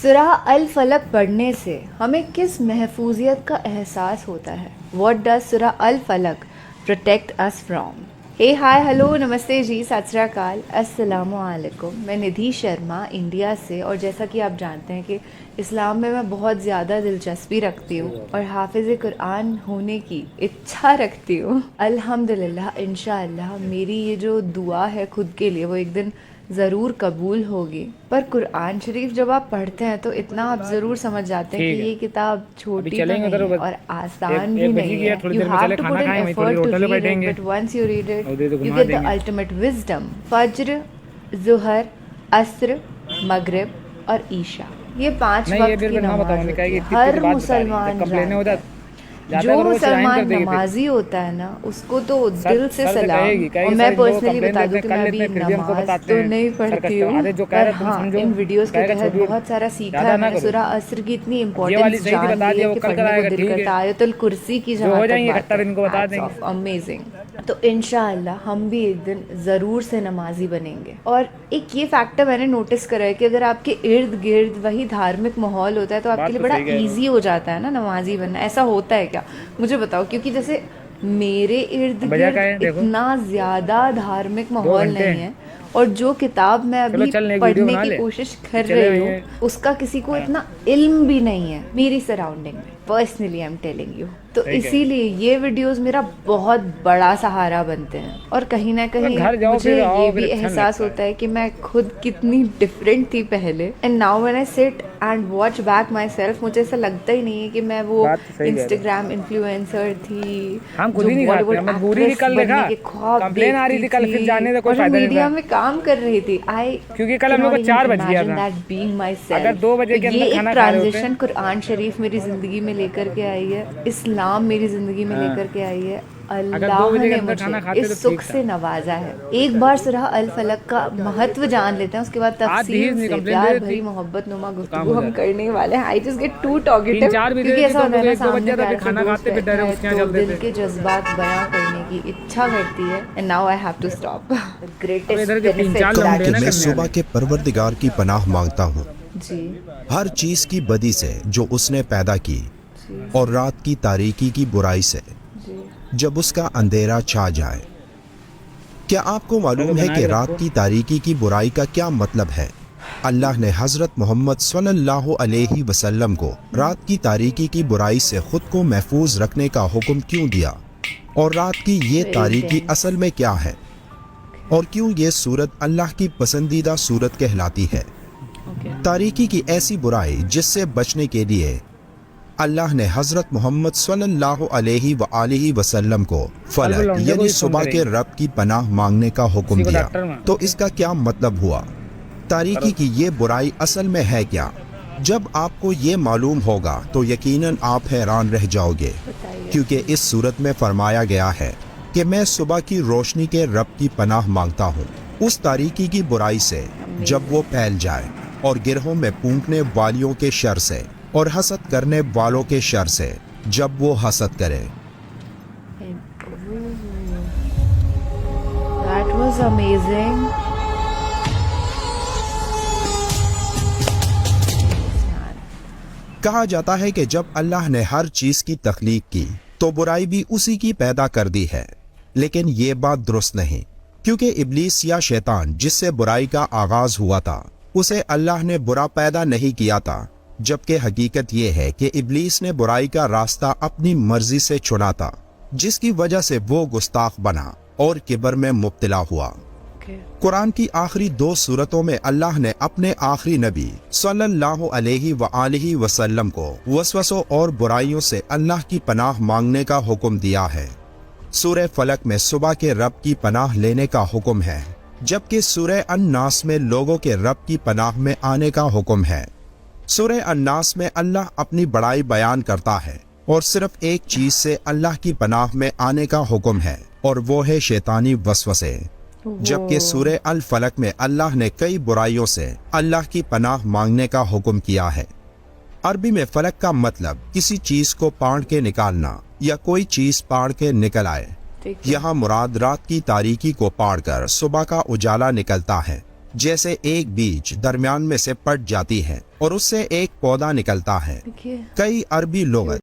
सूरह अल फलक पढ़ने से हमें किस महफूजियत का एहसास होता है? What does Surah Al Falaq protect us from? Hey hi hello namaste ji, सत श्री अकाल, अस्सलामु अलैकुम। मैं निधि शर्मा इंडिया से, और जैसा कि आप जानते हैं कि इस्लाम में मैं बहुत ज़्यादा दिलचस्पी रखती हूँ और हाफिज़ कुरान होने की इच्छा रखती हूँ। अल्हम्दुलिल्लाह, इंशाअल्लाह मेरी ये जो दुआ है खुद के लिए वो एक दिन ज़रूर कबूल होगी। पर कुरान शरीफ जब आप पढ़ते हैं तो इतना आप ज़रूर समझ जाते हैं कि ये किताब छोटी तो नहीं है और आसान भी नहीं है। You have to put in effort to read it, but once you read it you get the ultimate wisdom. फज्र, ज़ुहर, अस्र, मगरिब और ईशा, ये 5 वक्त की नमाज होती है। हर मुसलमान जानता है, जो मुसलमान नमाजी होता है ना उसको तो दिल से सलाम। और मैं पर्सनली बता दूं कि मैं अभी नमाज तो नहीं पढ़ती हूँ, पर हाँ इन वीडियोस के तहत बहुत सारा सीखा है मैंने। सूरह अस्र की इतनी इंपॉर्टेंस जान ली है कि पढ़ने को दिल करता है। आयतुल कुर्सी की जहाँ तक बात है, अमेजिंग। तो इंशाअल्लाह हम भी एक दिन ज़रूर से नमाजी बनेंगे। और एक ये फैक्टर मैंने नोटिस करा है कि अगर आपके इर्द गिर्द वही धार्मिक माहौल होता है तो आपके लिए बड़ा ईजी हो जाता है ना नमाजी बनना। ऐसा होता है क्या, मुझे बताओ? क्योंकि जैसे मेरे इर्द गिर्द इतना ज़्यादा धार्मिक माहौल नहीं है, और जो किताब मैं अभी पढ़ने की कोशिश कर रही हूँ उसका किसी को इतना इल्म भी नहीं है मेरी सराउंडिंग में। Personally I am telling you. तो इसीलिए ये वीडियोस मेरा बहुत बड़ा सहारा बनते हैं। और कहीं ना कहीं मुझे ये भी एहसास होता है कि मैं खुद कितनी डिफरेंट थी पहले, and now when I sit and watch back my self, मुझे ऐसा लगता ही नहीं है कि मैं वो इंस्टाग्राम इन्फ्लुएंसर थी जो बॉलीवुड एक्ट्रेस बनने के ख्वाब देखती थी और मीडिया में काम कर रही थी। आई क्योंकि कल हम लोग को 4 बज गया था। अगर 2 बजे के अंदर खाना खा रहे होते। ट्रांजिशन कुरान शरीफ मेरी जिंदगी में लेकर के आई है, इस्लाम मेरी जिंदगी में लेकर के आई है। अल्लाह ने मुझे इस सुख से नवाजा है। एक बार सूरह अल फलक का महत्व जान लेते हैं, उसके बाद तफसील से प्यार भरी मोहब्बत नुमा गुफ्तगू हम करने वाले हैं। I just get to talkative क्योंकि ऐसा होता है ना, सामने खाना खाते तो दिल के जज्बात बयां करने की इच्छा करती है। And now I have to stop. मैं सुबह के परवरदिगार की पनाह मांगता हूँ जी हर चीज की बदी से जो उसने पैदा की, और रात की तारीकी की बुराई से जब उसका अंधेरा छा जाए। क्या आपको मालूम है कि रात की तारीकी की बुराई का क्या मतलब है? अल्लाह ने हजरत मोहम्मद सल्लल्लाहु अलैहि वसल्लम को रात की तारीकी की बुराई से खुद को महफूज रखने का हुक्म क्यों दिया? और रात की ये तारीकी असल में क्या है? और क्यों ये सूरत अल्लाह की पसंदीदा सूरत कहलाती है? तारीकी की ऐसी बुराई जिससे बचने के लिए अल्लाह ने हजरत मोहम्मद सल्लल्लाहु अलैहि वसल्लम को फलक यानी सुबह के रब की पनाह मांगने का हुक्म दिया। तो इसका क्या मतलब हुआ? तारीकी की ये बुराई असल में है क्या? जब आपको ये मालूम होगा तो यकीनन आप हैरान रह जाओगे, क्योंकि इस सूरत में फरमाया गया है कि मैं सुबह की रोशनी के रब की पनाह मांगता हूँ उस तारीकी की बुराई से जब वो फैल जाए, और गिरहों में फूंकने वालियों के शर से, और हसद करने वालों के शर से जब वो हसद करे। That was amazing. कहा जाता है कि जब अल्लाह ने हर चीज की तख्लीक की तो बुराई भी उसी की पैदा कर दी है, लेकिन ये बात दुरुस्त नहीं, क्योंकि इब्लीस या शैतान जिससे बुराई का आगाज हुआ था उसे अल्लाह ने बुरा पैदा नहीं किया था, जबकि हकीकत यह है कि इब्लीस ने बुराई का रास्ता अपनी मर्जी से चुना था, जिसकी वजह से वो गुस्ताख बना और किबर में मुब्तला हुआ। कुरान की आखिरी 2 सूरतों में अल्लाह ने अपने आखिरी नबी सल्लल्लाहु अलैहि वसल्लम को वसवसों और बुराइयों से अल्लाह की पनाह मांगने का हुक्म दिया है। सूरह फलक में सुबह के रब की पनाह लेने का हुक्म है, जबकि सूरह अन्नास में लोगों के रब की पनाह में आने का हुक्म है। सूरह अन्नास में अल्लाह अपनी बड़ाई बयान करता है और सिर्फ एक चीज से अल्लाह की पनाह में आने का हुक्म है, और वो है शैतानी वसवसे। जबकि सूरह अल फलक में अल्लाह ने कई बुराइयों से अल्लाह की पनाह मांगने का हुक्म किया है। अरबी में फलक का मतलब किसी चीज को पाड़ के निकालना या कोई चीज पाड़ के निकल आए। यहाँ मुराद रात की तारीकी को पाड़ कर सुबह का उजाला निकलता है, जैसे एक बीज दरमियान में से पट जाती है और उससे एक पौधा निकलता है। देखिए कई अरबी लोग